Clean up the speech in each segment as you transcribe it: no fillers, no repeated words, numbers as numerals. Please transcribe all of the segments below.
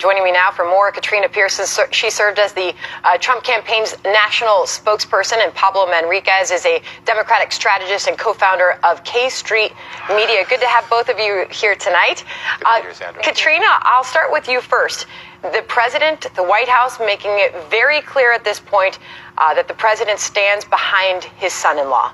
joining me now for more, Katrina Piersen. She served as the Trump campaign's national spokesperson, and Pablo Manriquez is a Democratic strategist and co-founder of K Street Media. Good to have both of you here tonight. Katrina, I'll start with you first. The president, the White House, making it very clear at this point that the president stands behind his son-in-law.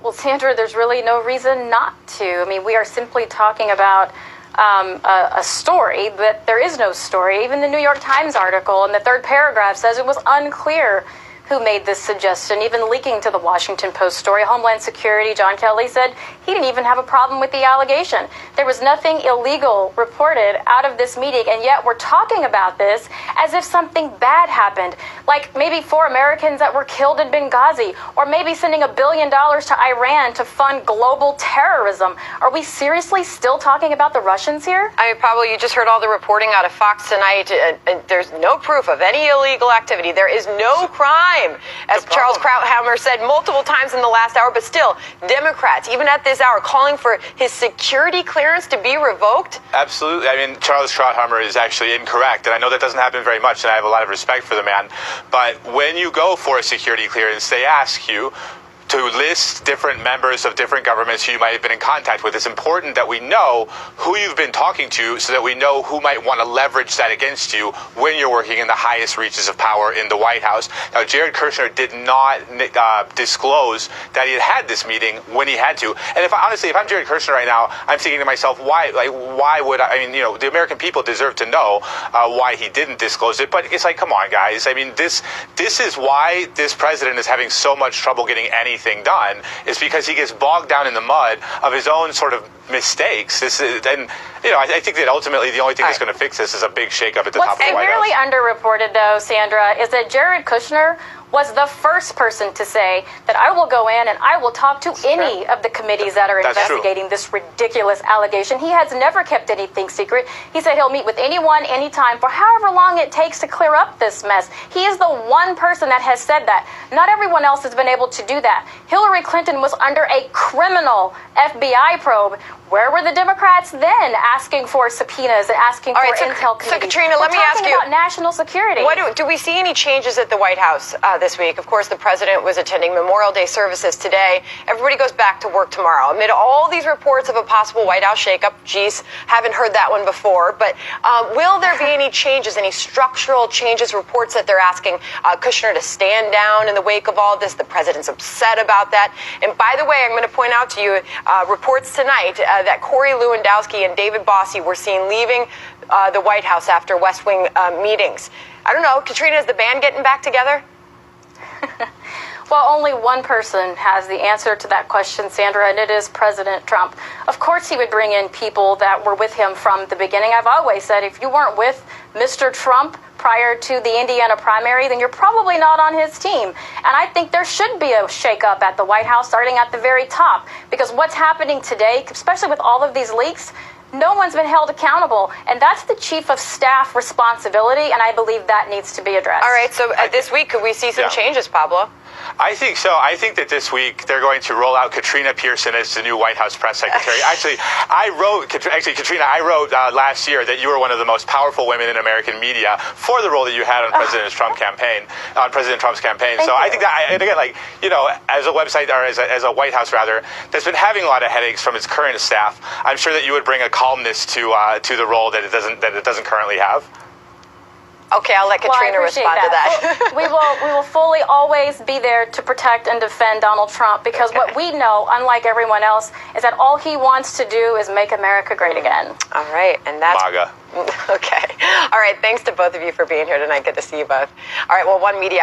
Well, Sandra, there's really no reason not to. I mean, we are simply talking about a story, but there is no story. Even the New York Times article in the third paragraph says it was unclear who made this suggestion, even leaking to the Washington Post story. Homeland Security, John Kelly, said he didn't even have a problem with the allegation. There was nothing illegal reported out of this meeting, and yet we're talking about this as if something bad happened, like maybe 4 Americans that were killed in Benghazi, or maybe sending $1 billion to Iran to fund global terrorism. Are we seriously still talking about the Russians here? I mean, Pablo, you just heard all the reporting out of Fox tonight. There's no proof of any illegal activity. There is no crime, as Charles Krauthammer said multiple times in the last hour. But still, Democrats, even at this hour, calling for his security clearance to be revoked. Absolutely. I mean, Charles Krauthammer is actually incorrect, and I know that doesn't happen very much, and I have a lot of respect for the man. But when you go for a security clearance, they ask you to list different members of different governments who you might have been in contact with. It's important that we know who you've been talking to so that we know who might want to leverage that against you when you're working in the highest reaches of power in the White House. Now, Jared Kushner did not disclose that he had this meeting when he had to. And honestly, if I'm Jared Kushner right now, I'm thinking to myself, why would I mean, the American people deserve to know why he didn't disclose it. But it's like, come on, guys. I mean, this is why this president is having so much trouble getting anything done, is because he gets bogged down in the mud of his own sort of mistakes. I think that ultimately the only thing that's going to fix this is a big shakeup at the top of the White House. What's really underreported, though, Sandra, is that Jared Kushner was the first person to say that I will go in and I will talk to any of the committees that are investigating this ridiculous allegation. He has never kept anything secret. He said he'll meet with anyone, anytime, for however long it takes to clear up this mess. He is the one person that has said that. Not everyone else has been able to do that. Hillary Clinton was under a criminal FBI probe. Where were the Democrats then, asking for subpoenas and asking for intel committees? So, Katrina, let me ask you about national security. Do we see any changes at the White House this week? Of course, the president was attending Memorial Day services today. Everybody goes back to work tomorrow. Amid all these reports of a possible White House shakeup, geez, haven't heard that one before. But will there be any changes, any structural changes? Reports that they're asking Kushner to stand down in the wake of all this. The president's upset about that. And by the way, I'm going to point out to you reports tonight that Corey Lewandowski and David Bossie were seen leaving the White House after West Wing meetings. I don't know, Katrina, is the band getting back together? Well, only one person has the answer to that question, Sandra, and it is President Trump. Of course, he would bring in people that were with him from the beginning. I've always said if you weren't with Mr. Trump prior to the Indiana primary, then you're probably not on his team. And I think there should be a shakeup at the White House, starting at the very top, because what's happening today, especially with all of these leaks, no one's been held accountable, and that's the chief of staff responsibility, and I believe that needs to be addressed. All right, so this week, could we see some changes, Pablo? I think so. I think that this week they're going to roll out Katrina Piersen as the new White House press secretary. Katrina, I wrote last year that you were one of the most powerful women in American media for the role that you had on President Trump's campaign. So I think that, and again, as a website, or as a White House rather, that's been having a lot of headaches from its current staff, I'm sure that you would bring a calmness to the role that it doesn't currently have. Okay, I'll let Katrina respond to that. we will fully always be there to protect and defend Donald Trump, because what we know, unlike everyone else, is that all he wants to do is make America great again. All right, and that's MAGA. Okay. All right, thanks to both of you for being here tonight. Good to see you both. All right, well, One Media